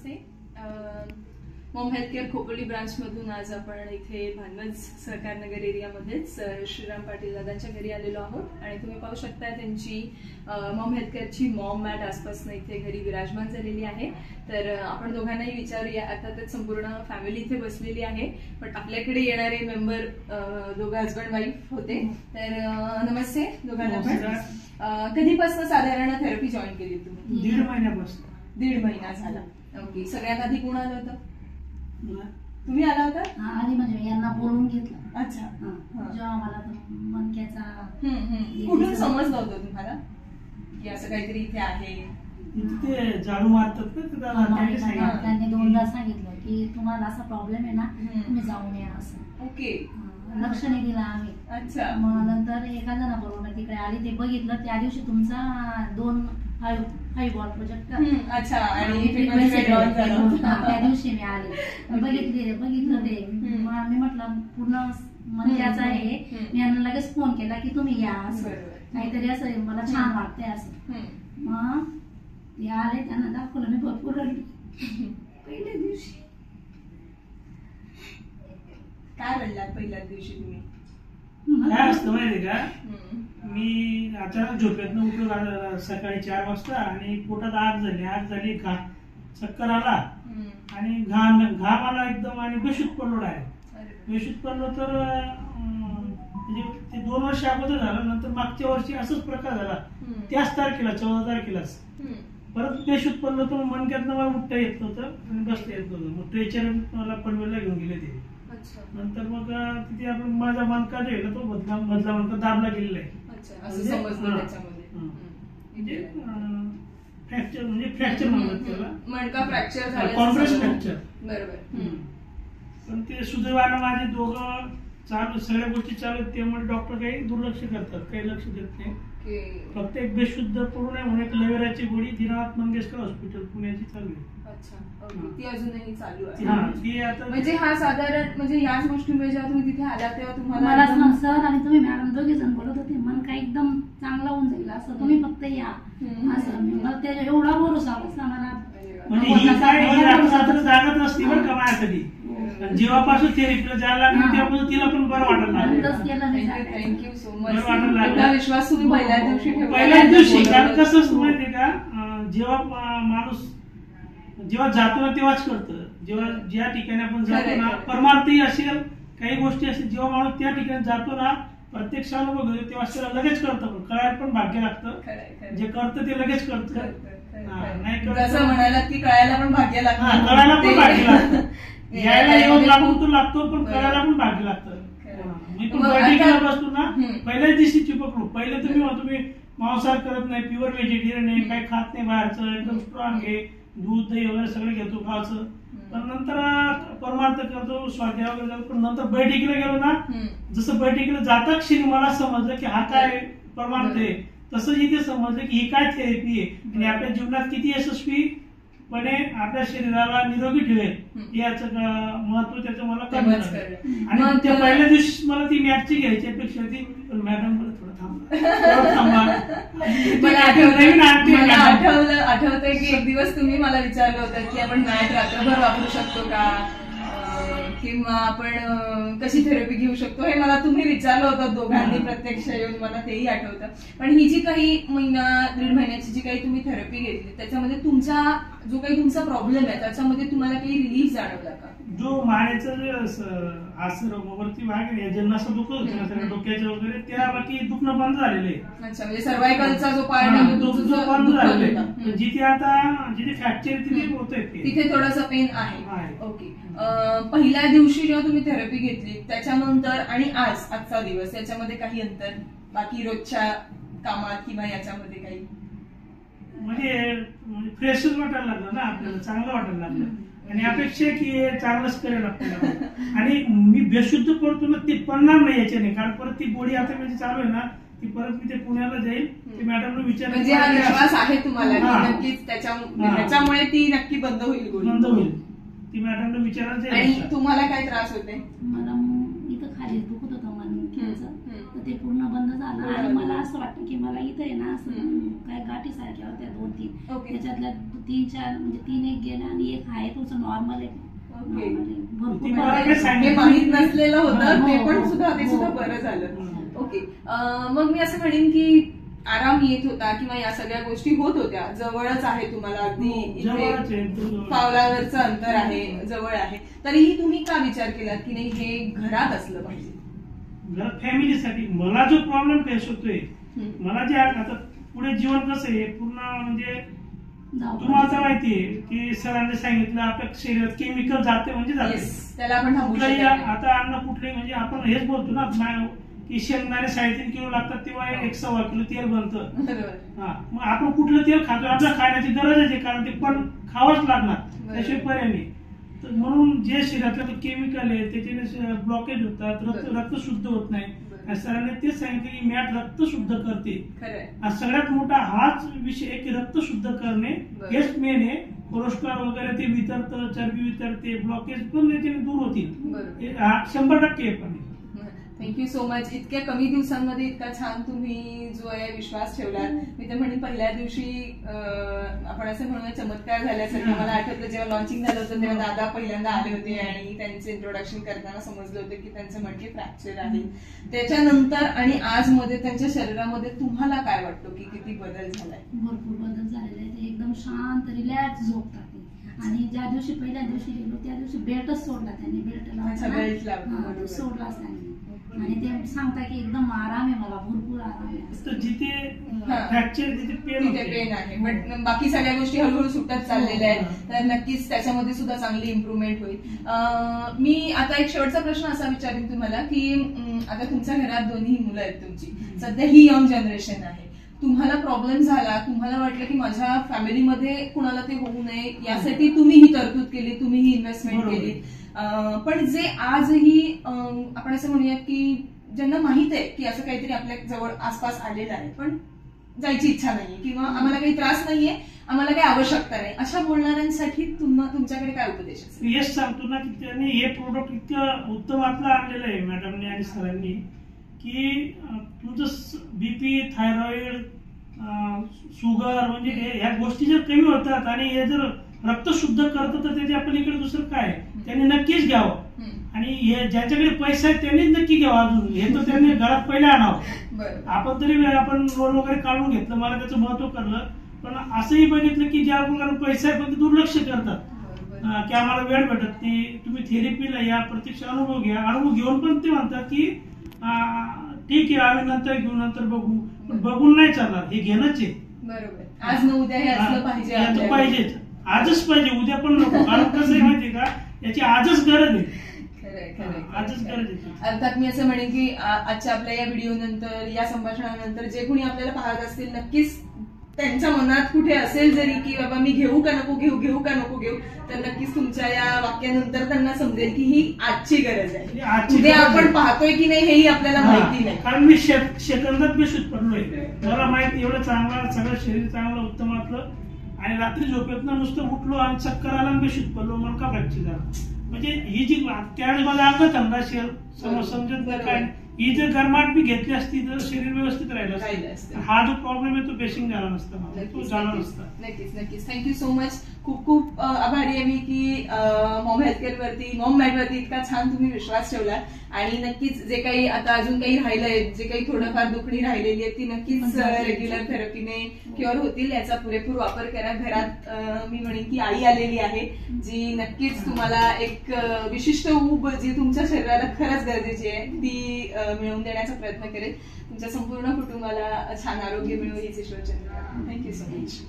नमस्ते. Mom Health Care Khopoli branch मधून आज आपण इथे भानवज सहकार नगर एरियामध्येच श्रीराम पाटील दादांच्या घरी आलेलो आहोत आणि तुम्ही पाहू शकता त्यांची मॉम हेल्थ केअरची मॉम मॅट आसपासनं इथे घरी विराजमान झालेली आहे. तर आपण दोघांनाही विचारूया. अर्थातच संपूर्ण फॅमिली इथे बसलेली आहे, पण आपल्याकडे येणारे मेंबर दोघं हजबंड वाईफ होते. तर नमस्ते दोघांना पण. कधीपासून साधारण थेरपी जॉईन केली तुम्ही? 1.5 महिन्यापासून. 1.5 महिना झाला. ओके. सगळ्यात आधी कोण आलं होतं? तुम्ही आला होता? आधी म्हणजे यांना बोलवून घेतलं. अच्छा. जेव्हा मला मणक्याचा कुठून समजलं होतं तुम्हाला की असं काहीतरी इथे आहे? ते झाडू मारतात ना, त्यांनी 2दा सांगितलं की तुम्हाला असा प्रॉब्लेम आहे ना, तुम्ही जाऊन या असं. ओके. लक्ष नाही दिलं आम्ही. अच्छा. मग नंतर एका जणाबरोबर तिकडे आली, ते बघितलं. त्या दिवशी तुमचा 2 बॉल प्रोजेक्ट. अच्छा. आणि त्या दिवशी मी आले, बघितलं ते. मग मी म्हटलं पूर्ण मणक्याचं आहे. मी यांना लगेच फोन केला की तुम्ही या, असं काहीतरी असं मला छान वाटतंय असं. मग ते आले, त्यांना दाखवलं. मी भरपूर रडली पहिल्या दिवशी. काय रडलात पहिल्याच दिवशी तुम्ही? काय असतं माहिती का, मी अचानक झोपेतनं उठलो सकाळी 4 वाजता आणि पोटात आग झाली, चक्कर आला आणि घाम आला एकदम आणि बेशुद्ध पडलो डायरेक्ट. बेशुद्ध पडलो तर म्हणजे ते 2 वर्ष अगोदर झालं. नंतर मागच्या वर्षी असंच प्रकार झाला, त्याच तारखेला 14 तारखेलाच परत बेशुद्ध पडलो. तर मणक्यातनं मला उठता येत नव्हतं आणि बसता येत नव्हतं. मग ट्रेचर मला पनवेलला घेऊन गेले ते. नंतर मग तिथे आपण माझा मणका जो आहे ना, तो मधला मणका दाबला गेलेला आहे. फ्रॅक्चर म्हणतात त्याला, मणका फ्रॅक्चर झाला, कॉम्प्रेस फ्रॅक्चर. बरोबर. पण ते सुदैवानं माझे दोघं चालू, सगळ्या गोष्टी चालू आहेत. त्यामुळे डॉक्टर काही दुर्लक्ष करतात, काही लक्ष देत नाही. फक्त एक बेशुद्ध पडू नये म्हणून एक लवेराची गोळी दीनानाथ मंगेशकर हॉस्पिटल पुण्याची चालू आहे. अच्छा. ती अजूनही चालू आहे. ती आता म्हणजे हा साधारण म्हणजे ह्याच गोष्टीमुळे जेव्हा तुम्ही तिथे आला तेव्हा तुम्हाला मला सर आणि तुम्ही मॅडम दोघे जण बोलत होते मन काय एकदम चांगला होऊन जाईल असं, तुम्ही फक्त या असं. मला त्याच्या एवढा भरोसा बसला मला. म्हणजे ही काय जागत नसती बरं का माझ्यासाठी. जेव्हापासून थेरपीला जायला लागली तेव्हापासून तिला पण बरं वाटायला लागलं. Thank you so much. विश्वास तुम्ही पहिल्याच दिवशी. कारण कसं माहितीये का, जेव्हा माणूस जेव्हा जातो ना तेव्हाच कळतं. जेव्हा ज्या ठिकाणी आपण जातो ना, परमार्थही असेल, काही गोष्टी असेल, जेव्हा माणूस त्या ठिकाणी जातो ना, प्रत्यक्ष अनुभव घेतो तेव्हा त्याला लगेच कळतं. पण कळायला पण भाग्य लागतं. जे कळतं ते लगेच कळतं. नाही कळतं म्हणायला की कळायला पण भाग्य लागतं. कळायला पण भाग्य लागतं. यायला येऊन लागतो पण कळायला पण भाग्य लागतं. मी पण बैठकीला बसतो ना, पहिल्याच दिवशी चिपकलो. पहिले तुम्ही म्हणतो मी मांसाहार करत नाही, प्युअर व्हेजिटेरियन आहे, काही खात नाही बाहेरचं, एकदम स्ट्रॉंग आहे, दूध दही वगैरे सगळं घेतो खायचं. पण नंतर परमार्थ करतो, स्वाध्याय वगैरे जातो. पण नंतर बैठकीला गेलो ना, जसं बैठकीला जाता क्षणी मला समजलं की हा काय परमार्थ आहे, तसंच इथे समजलं की ही काय थेरपी आहे आणि आपल्या जीवनात किती यशस्वीपणे आपल्या शरीराला निरोगी ठेवेल याचं महत्व त्याचं मला कळलं. आणि त्या पहिल्या दिवशी मला ती मॅटची घ्यायची अपेक्षा होती, पण मॅडम मला आठवतंय की एक दिवस तुम्ही मला विचारलं होतं की आपण मॅट रात्रभर वापरू शकतो का, किंवा आपण कशी थेरपी घेऊ शकतो, हे मला तुम्ही विचारलं होतं दोघांनी प्रत्यक्ष येऊन. मला तेही आठवतं. पण ही जी काही 1.5 महिन्याची जी काही तुम्ही थेरपी घेतली त्याच्यामध्ये तुमचा जो काही तुमचा प्रॉब्लेम आहे त्याच्यामध्ये तुम्हाला काही रिलीफ जाणवला का? जो मानेचं जे वरती भाग आहे, ज्यांना असं दुखत होतं ना सगळ्या डोक्याचं वगैरे, त्या बाकी दुखणं बंद झालेलं आहे. अच्छा. म्हणजे सर्वायकलचा जो पार्ट आहे तो बंद झालेला आहे. जिथे आता जिथे फ्रॅक्चर तिथे होतंय तिथे थोडंसं पेन आहे. ओके. पहिल्या दिवशी जेव्हा तुम्ही थेरपी घेतली त्याच्यानंतर आणि आजचा दिवस याच्यामध्ये काही अंतर, बाकी रोजच्या कामात किंवा याच्यामध्ये काही म्हणजे फ्रेशच वाटायला लागलं ना आपल्याला, चांगलं वाटायला लागलं. आणि अपेक्षा की चांगलंच करेल आपल्याला. आणि मी बेशुद्ध पडतो ना, ते पडणार नाही याच्याने. कारण परत ती बॉडी आता म्हणजे चालू आहे ना, ती परत मी ते पुण्याला जाईल, ते मॅडमला विचार. म्हणजे हा विश्वास आहे तुम्हाला नक्कीच त्याच्यामुळे ती नक्की बंद होईल, बंद होईल. ती मॅडमला विचारायचं. आणि तुम्हाला काय त्रास होते? मला इथं खाली दुखत होतं मणक्याचं, तर ते पूर्ण बंद झालं. आणि मला असं वाटतं की मला इथं आहे ना असं काय गाठी सारख्या होत्या 2-3, त्याच्यातल्या 3-4 म्हणजे 3 एक गेल्या आणि एक आहे तुमचं नॉर्मल आहे. माहित नसलेलं होतं ते पण ते सुद्धा बरं झालं. ओके, मग मी असं म्हणेन की आराम येत होता किंवा या सगळ्या गोष्टी होत होत्या, जवळच आहे तुम्हाला, अगदी इथे पावलावरचं अंतर आहे, जवळ आहे, तरीही तुम्ही का विचार केलात की नाही हे घरात असलं पाहिजे? घरात फॅमिलीसाठी. मला जो प्रॉब्लेम फेस होतोय, मला जे आता पुढे जीवन कसं आहे पूर्ण म्हणजे तुम्हाला माहितीये की सरांनी सांगितलं आपल्या शरीरात केमिकल जाते म्हणजे जाते, त्याला आपण आता अन्न कुठले म्हणजे आपण हेच बोलतो ना की शेंगदाणे 3.5 किलो लागतात तेव्हा 1.25 किलो तेल बनतं. मग आपण कुठलं तेल खातो, आपल्याला खाण्याची गरजच आहे, कारण ते पण खावंच लागणार, त्याशिवाय पर्याय नाही. तर म्हणून जे शरीरातलं केमिकल आहे त्याच्याने ब्लॉकेज होतात, रक्त शुद्ध होत नाही. सरांनी तेच सांगितलं की मॅट रक्त शुद्ध करते. सगळ्यात मोठा हाच विषय आहे की रक्त शुद्ध करणे हेच मेन आहे. कोलेस्ट्रॉल वगैरे ते वितरतं, चरबी वितरते, ब्लॉकेज पण त्याच्याने दूर होतील, 100% पण. Thank you so much. इतक्या कमी दिवसांमध्ये इतका छान तुम्ही जो आहे विश्वास ठेवलात. मी तर म्हणेन पहिल्या दिवशी आपण असं म्हणूया चमत्कार झाल्यासारखं. मला आठवतं जेव्हा लॉन्चिंग झालं होतं तेव्हा दादा पहिल्यांदा आले होते आणि त्यांचे इंट्रोडक्शन करताना समजलं होतं की त्यांचं मणके फ्रॅक्चर आहे. त्याच्यानंतर आणि आज मध्ये त्यांच्या शरीरामध्ये तुम्हाला काय वाटतं की किती बदल झालाय? भरपूर बदल झालेला आहे. ते एकदम शांत रिलॅक्स झोपतात. आणि ज्या दिवशी पहिल्या दिवशी गेलो त्या दिवशी बेल्टच सोडला त्यांनी, बेल्ट सोडलाच त्यांनी. आणि ते सांगता की एकदम आराम आहे, मला भरपूर आराम आहे. जिथे पेन आहे, बट बाकी सगळ्या गोष्टी हळूहळू सुटत चाललेल्या आहेत, तर नक्कीच त्याच्यामध्ये सुद्धा चांगली इम्प्रुव्हमेंट होईल. मी आता एक शेवटचा प्रश्न असा विचारेन तुम्हाला की आता तुमच्या घरात दोन्ही मुलं आहेत तुमची, सध्या ही यंग जनरेशन आहे, तुम्हाला प्रॉब्लेम झाला, तुम्हाला वाटलं की माझ्या फॅमिलीमध्ये कुणाला ते होऊ नये यासाठी तुम्ही ही तरतूद केली, तुम्ही ही इन्व्हेस्टमेंट केली. पण जे आजही आपण असं म्हणूयात की ज्यांना माहित आहे की असं काहीतरी आपल्या जवळ आसपास आलेलं आहे पण जायची इच्छा नाहीये किंवा आम्हाला काही त्रास नाहीये, आम्हाला काही आवश्यकता नाही, अशा बोलणाऱ्यांसाठी तुमच्याकडे काय उपदेश असेल? हेच सांगतो ना की त्यांनी हे प्रोडक्ट इतकं उत्तम आपलं आणलेलं आहे मॅडमने आणि सरांनी की तुमचं बीपी, थायरॉइड, शुगर म्हणजे ह्या गोष्टी जर कमी होतात आणि हे जर रक्त शुद्ध करतं तर त्याच्या पलीकडे दुसरं काय, त्यांनी नक्कीच घ्यावं. आणि हे ज्याच्याकडे पैसे आहेत त्यांनीच नक्की घ्यावं. अजून हे तर त्यांनी घरात पहिले आणावं. आपण तरी आपण लोन वगैरे काढून घेतलं, मला त्याचं महत्व कळलं, पण असंही बघितलं की ज्या लोकांना पैसे आहे पण ते दुर्लक्ष करतात की आम्हाला वेळ भेटत नाही. तुम्ही थेरपीला या, प्रत्यक्ष अनुभव घ्या. अनुभव घेऊन पण ते म्हणतात की ठीक आहे आम्ही नंतर घेऊ, नंतर बघू, पण बघून नाही चालणार, हे घेणंच आहे. बरोबर, आज न उद्या हे असलं पाहिजे, पाहिजेच, आजच पाहिजे, उद्या पण नको. कारण कसं आहे माहितीये का, याची आजच गरज आहे, आजच गरज आहे. अर्थात मी असं म्हणेन की आजच्या आपल्या या व्हिडिओ नंतर, या संभाषणानंतर जे कोणी आपल्याला पाहत असतील नक्कीच त्यांच्या मनात कुठे असेल जरी की बाबा मी घेऊ का नको घेऊ, घेऊ का नको घेऊ, तर नक्कीच तुमच्या या वाक्यानंतर त्यांना समजेल की ही आजची गरज आहे. उद्या आपण पाहतोय की नाही हेही आपल्याला माहिती नाही. कारण मी सेकंदात बेशुद्ध पडलोय, मला माहिती एवढं चांगलं, सगळं शरीर चांगलं उत्तम आपलं, आणि रात्री झोपेतनं नुसतं उठलो आणि चक्कर आला आणि बेशुद्ध पडलो, मला का फ्रॅक्चर झाला. म्हणजे ही जी त्यावेळेस माझा अंग थंड असेल, समजत काय, ही जर गरमाट मी घेतली असती तर शरीर व्यवस्थित राहिलं असतं. हा जो प्रॉब्लेम आहे तो बेसिंग झाला नसता, तो झाला नसता. नक्कीच नक्कीच. Thank you so much. खूप खूप आभारी आहे मी की मॉम हेल्थकेअर वरती, मॉम मॅट वरती इतका छान तुम्ही विश्वास ठेवला. आणि नक्कीच जे काही आता अजून काही राहिलंय, जे काही थोडंफार दुखणी राहिलेली आहे ती नक्कीच रेग्युलर थेरपीने क्युअर होतील. याचा पुरेपूर वापर करा. घरात मी म्हणेन की आई आलेली आहे जी नक्कीच तुम्हाला एक विशिष्ट ऊब जी तुमच्या शरीराला खरंच गरजेची आहे ती मिळवून देण्याचा प्रयत्न करेल. तुमच्या संपूर्ण कुटुंबाला छान आरोग्य मिळो हीच ईश्वरचंद्र. Thank you so much.